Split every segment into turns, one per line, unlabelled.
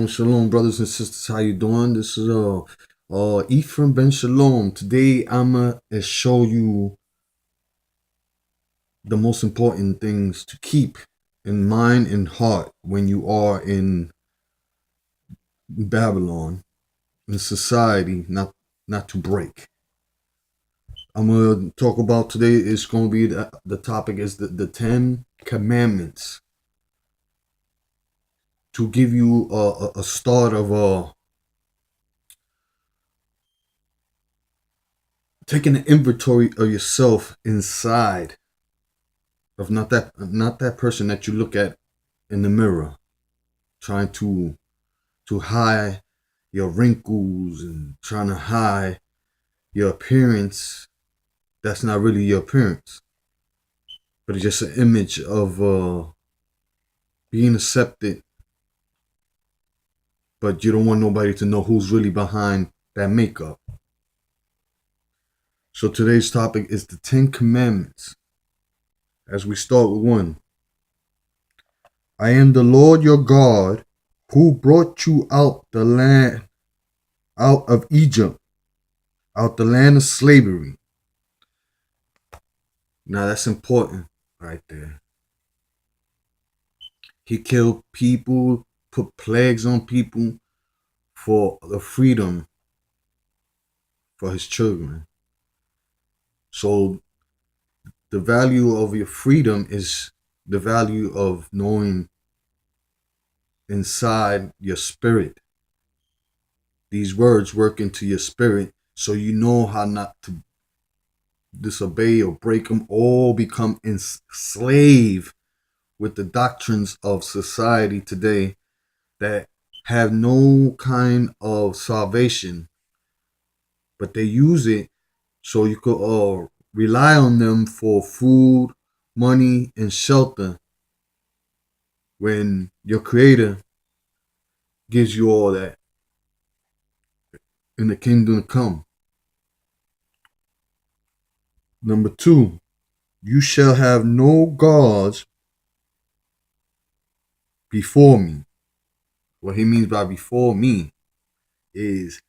Shalom, brothers and sisters. How you doing? This is Ephraim Ben Shalom. Today I'ma show you the most important things to keep in mind and heart when you are in Babylon, in society, not to break. I'm gonna talk about today. It's gonna be the topic is the 10 Commandments, to give you a start of taking an inventory of yourself inside of not that person that you look at in the mirror, trying to hide your wrinkles and trying to hide your appearance. That's not really your appearance, but it's just an image of being accepted, but you don't want nobody to know who's really behind that makeup. So today's topic is the 10 Commandments. As we start with one, I am the Lord your God who brought you out of Egypt, out the land of slavery. Now that's important right there. He killed people, put plagues on people for the freedom for his children. So the value of your freedom is the value of knowing inside your spirit. These words work into your spirit, so you know how not to disobey or break them, or become enslaved with the doctrines of society today that have no kind of salvation, but they use it so you could rely on them for food, money, and shelter, when your creator gives you all that in the kingdom to come. Number 2, you shall have no gods before me. What he means by before me is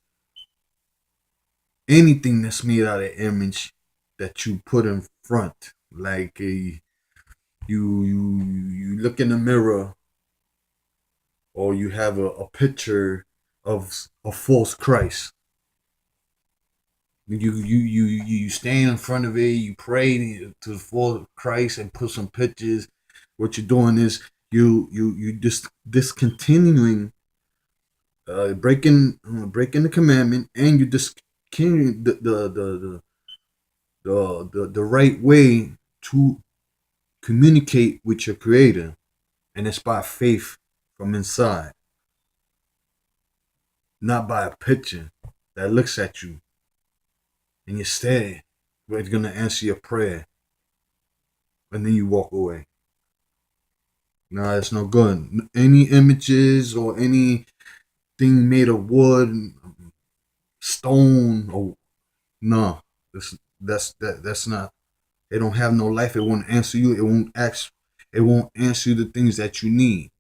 anything that's made out of image that you put in front. Like you look in the mirror, or you have a picture of a false Christ. You stand in front of it, you pray to the false Christ and put some pictures. What you're doing is you just discontinuing, breaking the commandment, and you discontinuing the right way to communicate with your creator, and it's by faith from inside, not by a picture that looks at you and you stare, but it's gonna answer your prayer, and then you walk away. Nah, it's no good. Any images or anything made of wood, stone, or no, that's not. It don't have no life. It won't answer you. It won't answer you the things that you need,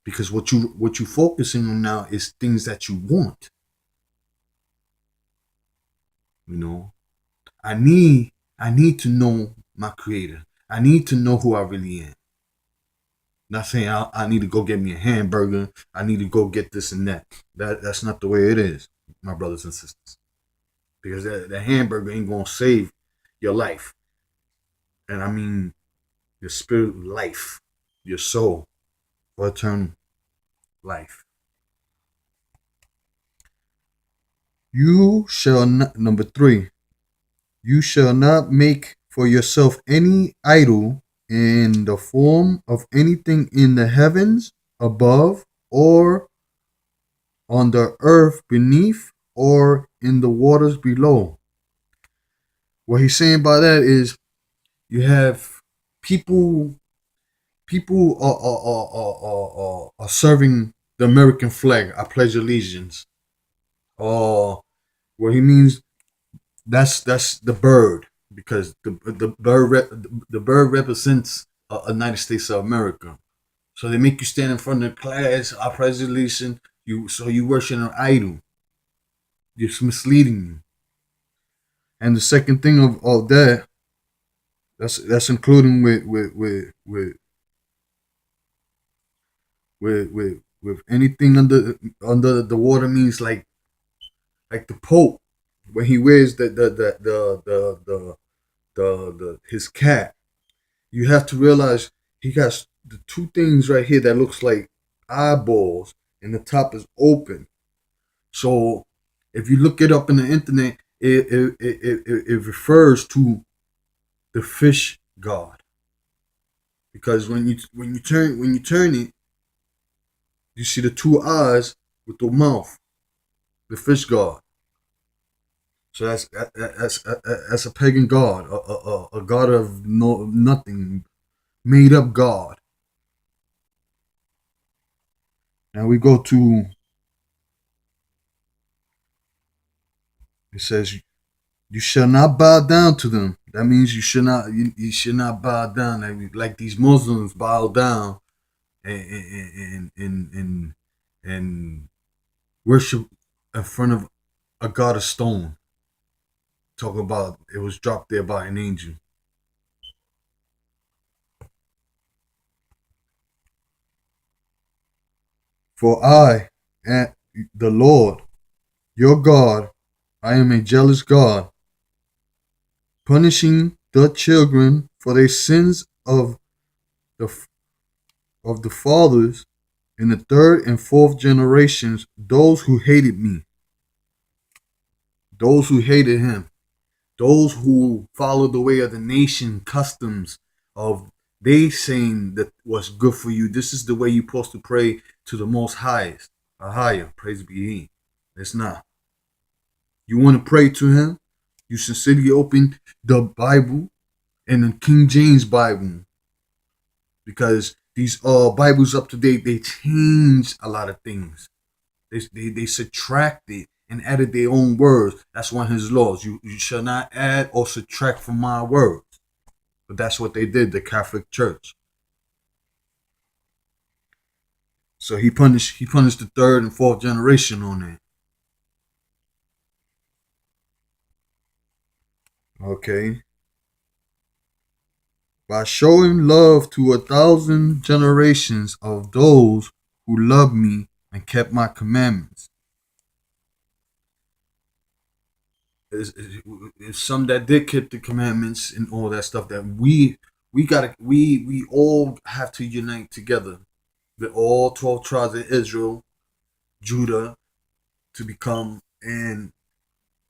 because what you focusing on now is things that you want. You know, I need to know my creator. I need to know who I really am. Not saying I need to go get me a hamburger. I need to go get this and that. That's not the way it is, my brothers and sisters. Because that hamburger ain't gonna save your life, and I mean your spirit life, your soul, for eternal life. You shall not. Number 3. You shall not make for yourself any idol in the form of anything in the heavens above, or on the earth beneath, or in the waters below. What he's saying by that is, you have people are serving the American flag. I pledge allegiance. Or what he means, that's the bird, because the bird represents United States of America. So they make you stand in front of the class. I pledge allegiance You worship an idol. It's misleading you. And the second thing of that, that's including with anything under the water means like the Pope when he wears the his cap. You have to realize he got the two things right here that looks like eyeballs, and the top is open. So if you look it up in the internet, it refers to the fish god, because when you turn it, you see the two eyes with the mouth, the fish god. So that's a pagan god, a god of nothing, made up god. Now we go to, it says, you shall not bow down to them. That means you should not bow down like these Muslims bow down and worship in front of a god of stone. Talk about it was dropped there by an angel. For I am the Lord, your God. I am a jealous God, punishing the children for their sins the of the fathers in the third and fourth generations, those who hated me, those who hated him, those who followed the way of the nation customs of they saying that what's good for you. This is the way you're supposed to pray to the most highest, a higher, praise be he. It's not. You want to pray to him, you sincerely open the Bible and the King James Bible, because these Bibles up to date, they change a lot of things. They subtracted and added their own words. That's one of his laws. You shall not add or subtract from my words. But that's what they did, the Catholic Church. So he punished the third and fourth generation on that. Okay. By showing love to 1,000 generations of those who loved me and kept my commandments. It's some that did keep the commandments and all that stuff that we all have to unite together. The all 12 tribes of Israel, Judah, to become and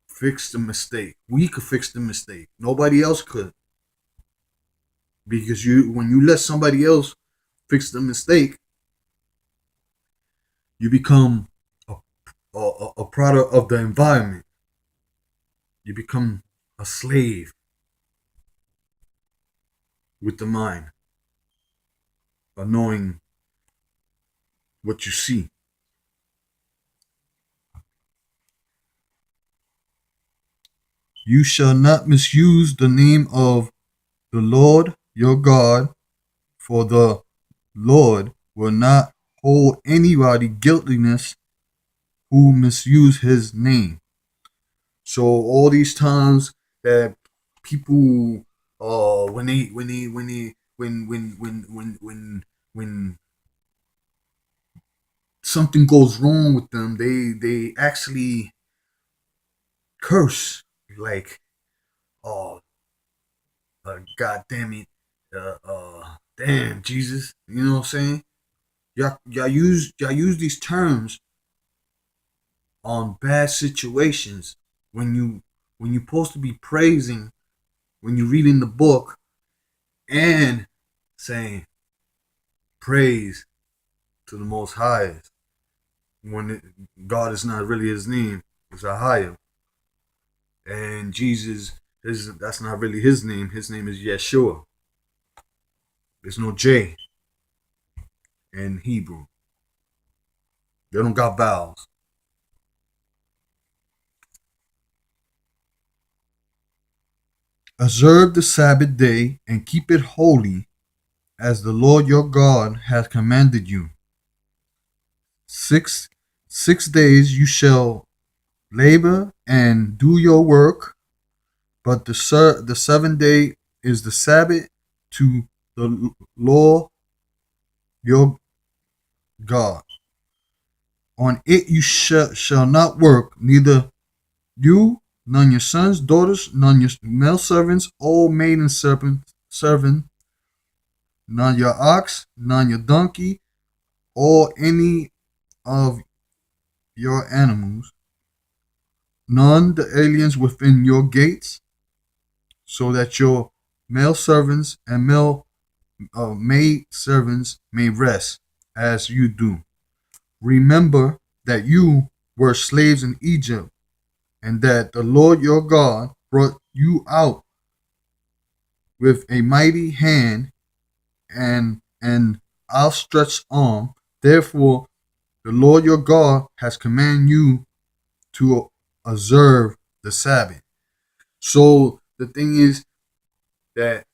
fix the mistake. We could fix the mistake. Nobody else could. Because when you let somebody else fix the mistake, you become a product of the environment. You become a slave with the mind of knowing what you see. You shall not misuse the name of the Lord your God, for the Lord will not hold anybody guiltiness who misuse his name. So all these times that people when something goes wrong with them, they actually curse like, oh, God damn it, damn Jesus, you know what I'm saying? Y'all use these terms on bad situations when you're supposed to be praising when you're reading the book and saying praise to the Most Highest God is not really his name, it's a higher, and Jesus that's not really his name. His name is Yeshua. There's no J in Hebrew. They don't got vowels. Observe the Sabbath day and keep it holy, as the Lord your God has commanded you. 6
6 days you shall labor and do your work, but the 7th day is the Sabbath to the Lord your God. On it you shall not work, neither you, none your sons, daughters, none your male servants, all maiden servant, none your ox, none your donkey, or any of your animals, none the aliens within your gates, so that your male servants and male maid servants may rest as you do. Remember that you were slaves in Egypt, and that the Lord your God brought you out with a mighty hand and an outstretched arm. Therefore, the Lord your God has commanded you to observe the Sabbath. So the thing is that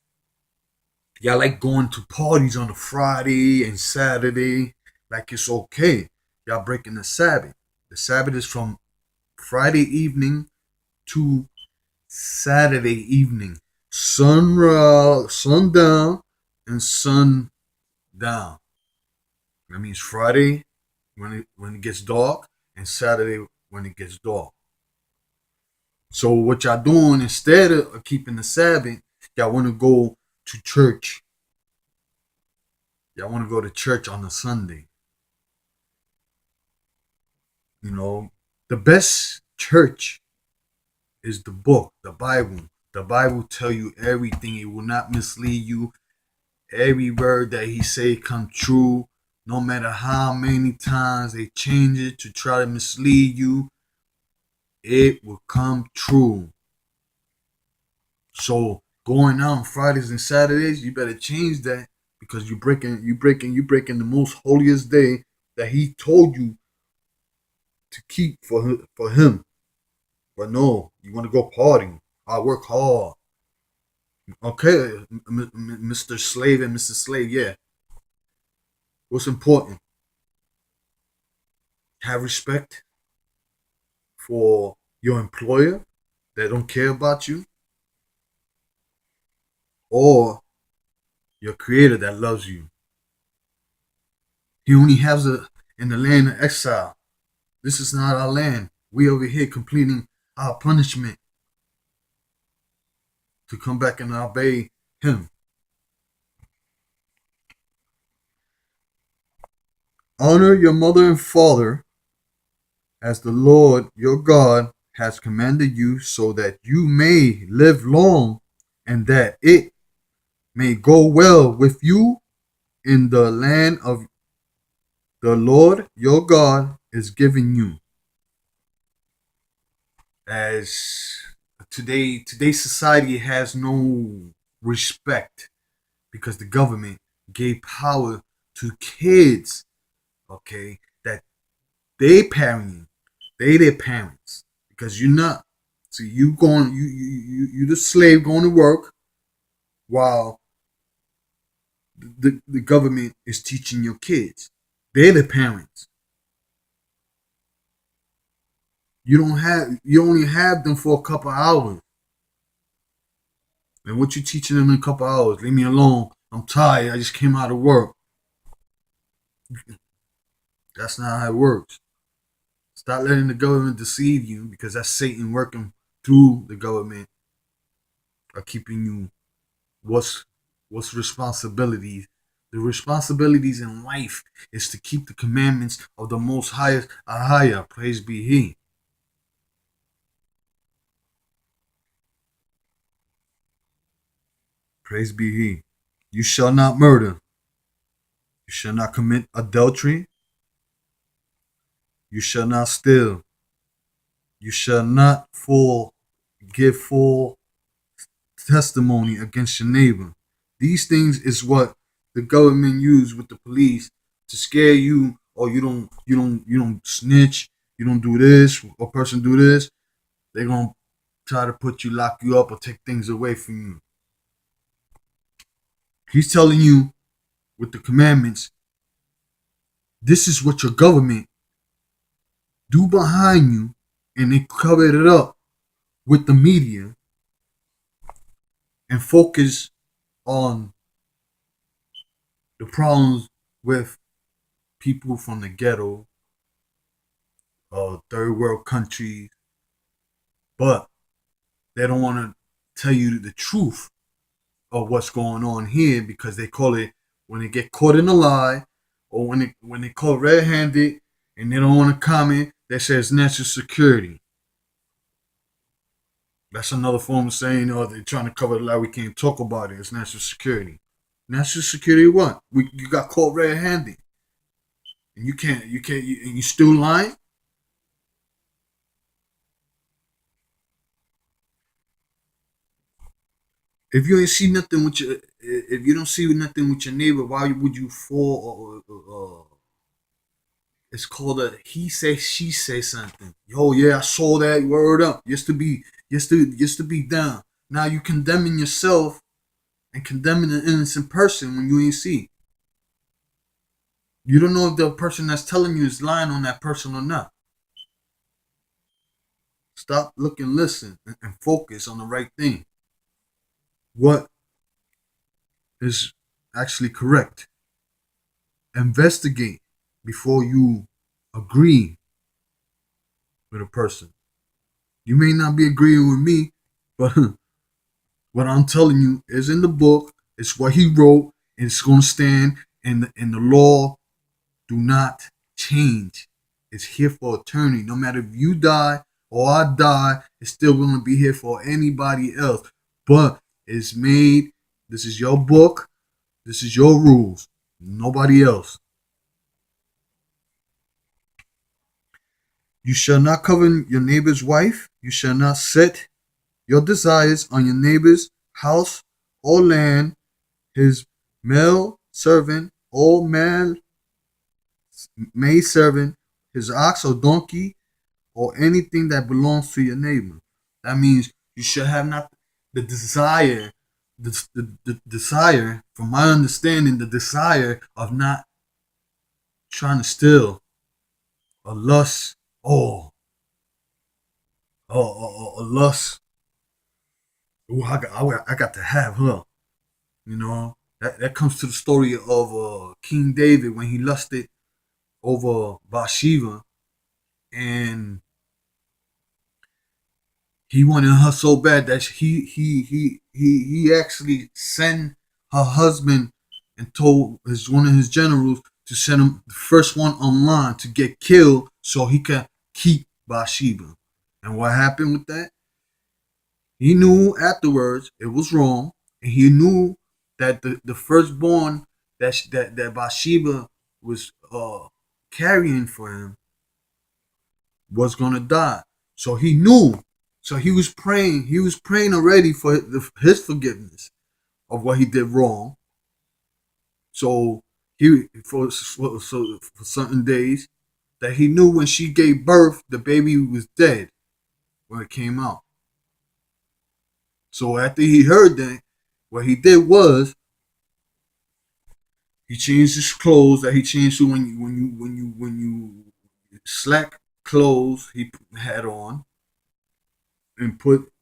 y'all like going to parties on a Friday and Saturday, like it's okay. Y'all breaking the Sabbath. The Sabbath is from Friday evening to Saturday evening. Sundown and sundown. That means Friday when it gets dark and Saturday when it gets dark. So what y'all doing instead of keeping the Sabbath, y'all want to go to church. Y'all want to go to church on a Sunday. You know, the best church is the book, the Bible. The Bible tell you everything. It will not mislead you. Every word that he say come true. No matter how many times they change it to try to mislead you, it will come true. So going out on Fridays and Saturdays, you better change that because you breaking the most holiest day that he told you to keep for him. But no, you want to go partying. I work hard. Okay, Mr. Slave and Mrs. Slave, yeah. What's important? Have respect for your employer that don't care about you, or your creator that loves you. He only has it in the land of exile. This is not our land. We over here completing our punishment to come back and obey him. Honor your mother and father as the Lord your God has commanded you, so that you may live long and that it may go well with you in the land of the Lord your God is giving you. As today's society has no respect because the government gave power to kids, okay, that they parenting, they their parents. Because you're not. See, you the slave going to work while the government is teaching your kids. They're the parents. You only have them for a couple hours. And what you teaching them in a couple hours? Leave me alone. I'm tired. I just came out of work. That's not how it works. Stop letting the government deceive you because that's Satan working through the government are keeping you what's responsibilities. The responsibilities in life is to keep the commandments of the most highest higher. Praise be he. Praise be he. You shall not murder. You shall not commit adultery. You shall not steal. You shall not give full testimony against your neighbor. These things is what the government use with the police to scare you, or you don't snitch, you don't do this, or person do this, they're gonna try to put you, lock you up, or take things away from you. He's telling you with the commandments, this is what your government do behind you, and they covered it up with the media and focus on the problems with people from the ghetto, third world countries, but they don't want to tell you the truth of what's going on here because they call it, when they get caught in a lie, or when they call red-handed and they don't want to comment, they say it's national security. That's another form of saying, oh, they're trying to cover the lie. We can't talk about it. It's national security. National security what? You got caught red-handed, and and you still lying. If you ain't see nothing with your, if you don't see nothing with your neighbor, why would you fall? It's called a he say she say something. Yo, yeah, I saw that. Word up. Used to be down. Now you condemning yourself and condemning an innocent person when you ain't see. You don't know if the person that's telling you is lying on that person or not. Stop, look, and listen, and focus on the right thing. What is actually correct? Investigate before you agree with a person. You may not be agreeing with me, but what I'm telling you is in the book. It's what he wrote, and it's going to stand. And the law do not change. It's here for eternity. No matter if you die or I die, it's still going to be here for anybody else. But it's made. This is your book. This is your rules. Nobody else. You shall not covet your neighbor's wife. You shall not set your desires on your neighbor's house or land, his male servant or maid servant, his ox or donkey, or anything that belongs to your neighbor. That means you should have not the desire, the desire, from my understanding, the desire of not trying to steal or lust, or lust. Oh, I got to have her. You know, that comes to the story of King David when he lusted over Bathsheba, and he wanted her so bad that he actually sent her husband and told one of his generals to send him the first one online to get killed so he could keep Bathsheba. And what happened with that? He knew afterwards it was wrong, and he knew that the firstborn that Bathsheba was carrying for him was gonna die. So he knew. So he was praying. He was praying already for his forgiveness of what he did wrong. So for certain days that he knew when she gave birth, the baby was dead when it came out. So after he heard that, what he did was he changed his clothes that he changed to when you slack clothes he had on, and put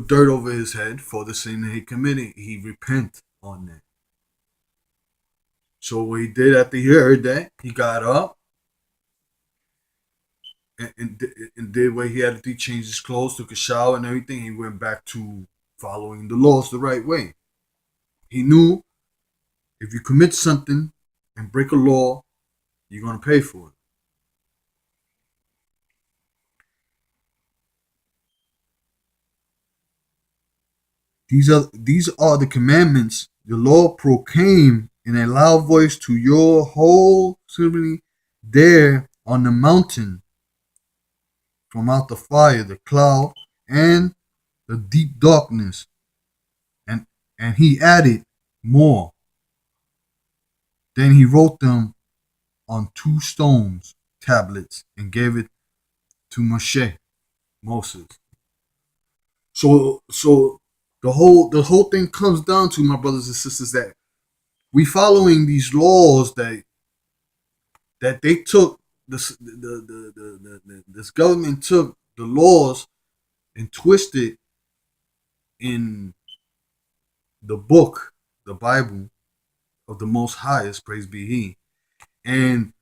dirt over his head for the sin that he committed. He repent on that. So what he did after he heard that, he got up and did what he had to do, change his clothes, took a shower and everything. He went back to following the laws the right way. He knew if you commit something and break a law, you're going to pay for it. These are the commandments the Lord proclaimed in a loud voice to your whole assembly there on the mountain, from out the fire, the cloud, and the deep darkness. And he added more. Then he wrote them on 2 stone tablets and gave it to Moses. So the whole thing comes down to, my brothers and sisters, that we following these laws that they took this government took the laws and twisted in the book, the Bible of the Most Highest, praise be He, and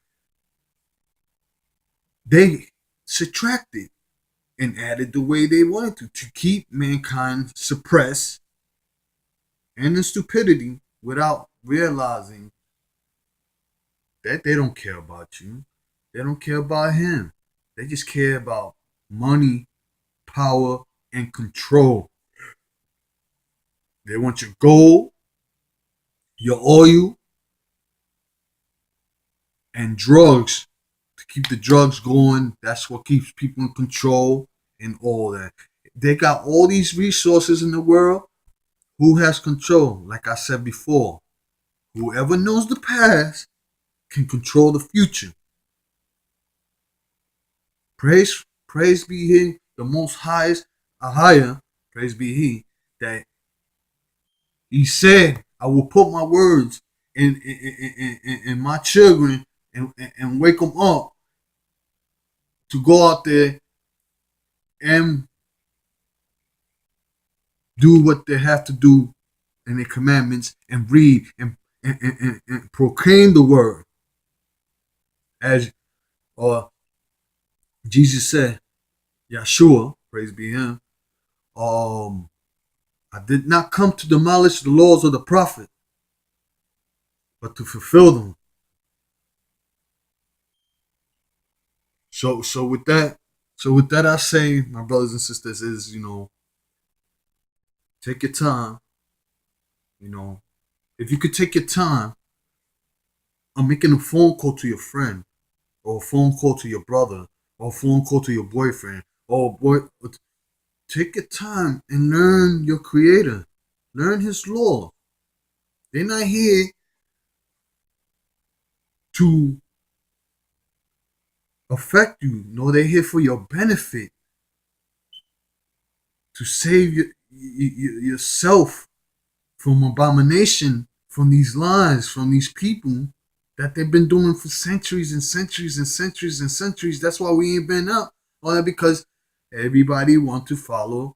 they subtracted and added the way they wanted to keep mankind suppressed and in stupidity without realizing that they don't care about you. They don't care about him. They just care about money, power, and control. They want your gold, your oil, and drugs to keep the drugs going. That's what keeps people in control and all that. They got all these resources in the world. Who has control? Like I said before, whoever knows the past can control the future. Praise be He, the Most Highest, higher. Praise be He that He said, "I will put my words in my children and wake them up to go out there and do what they have to do in their commandments and read and proclaim the word." As Jesus said, Yeshua, praise be Him, I did not come to demolish the laws of the prophet, but to fulfill them. So with that I say, my brothers and sisters, is take your time. If you could take your time on making a phone call to your friend, or a phone call to your brother, or a phone call to your boyfriend, take your time and learn your Creator, learn His law. They're not here to affect you. No, they're here for your benefit, to save yourself from abomination, from these lies, from these people that they've been doing for centuries and centuries and centuries and centuries. That's why we ain't been up. All that because everybody want to follow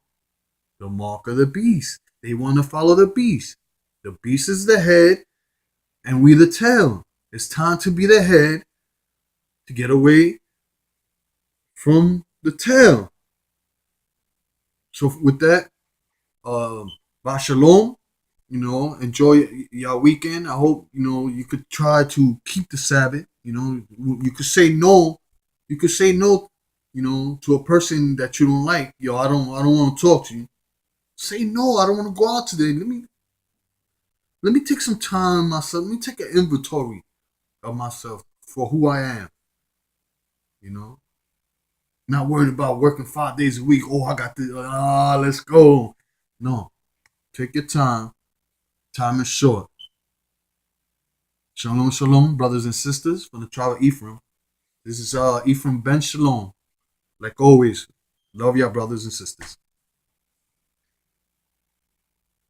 the mark of the beast. They want to follow the beast. The beast is the head, and we the tail. It's time to be the head to get away from the tail. So with that, Ba Shalom. Enjoy your weekend. I hope you could try to keep the Sabbath. You could say no. You could say no. To a person that you don't like. I don't want to talk to you. Say no. I don't want to go out today. Let me take some time myself. Let me take an inventory of myself for who I am. Not worrying about working 5 days a week. Oh, I got this. Let's go. No, take your time. Time is short. Shalom, shalom, brothers and sisters from the tribe of Ephraim. This is Ephraim Ben Shalom. Like always, love y'all brothers and sisters.